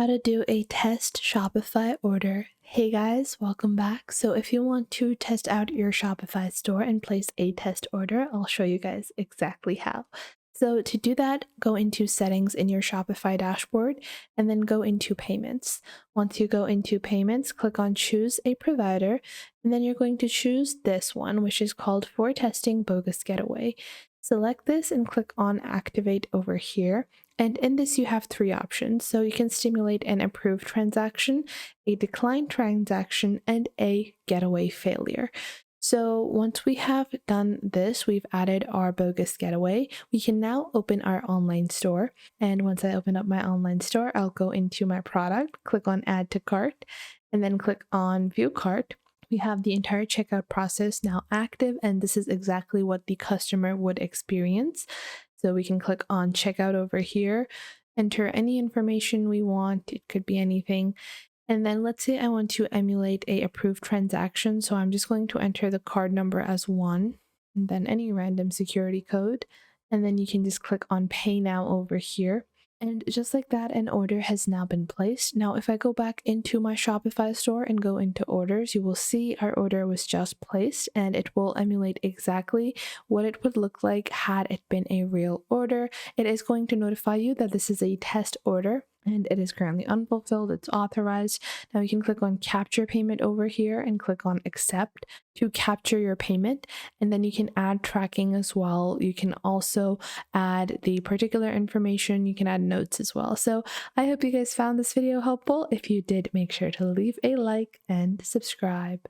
How to do a test Shopify order. Hey guys, welcome back. So if you want to test out your Shopify store and place a test order, I'll show you guys exactly how. So to do that, go into settings in your Shopify dashboard and then go into payments. Once you go into payments, click on choose a provider, and then you're going to choose this one, which is called for testing bogus getaway. Select this and click on activate over here. And in this, you have three options. So you can stimulate an approved transaction, a declined transaction, and a getaway failure. So once we have done this, we've added our bogus getaway. We can now open our online store. And once I open up my online store, I'll go into my product, click on add to cart, and then click on view cart. We have the entire checkout process now active, and this is exactly what the customer would experience. So we can click on checkout over here, enter any information we want. It could be anything. And then let's say I want to emulate a approved transaction. So I'm just going to enter the card number as 1 and then any random security code. And then you can just click on pay now over here. And just like that, an order has now been placed. Now, if I go back into my Shopify store and go into orders, you will see our order was just placed, and it will emulate exactly what it would look like had it been a real order. It is going to notify you that this is a test order and it is currently unfulfilled. It's authorized. Now you can click on capture payment over here and click on accept to capture your payment. And then you can add tracking as well. You can also add the particular information. You can add notes as well. So I hope you guys found this video helpful. If you did, make sure to leave a like and subscribe.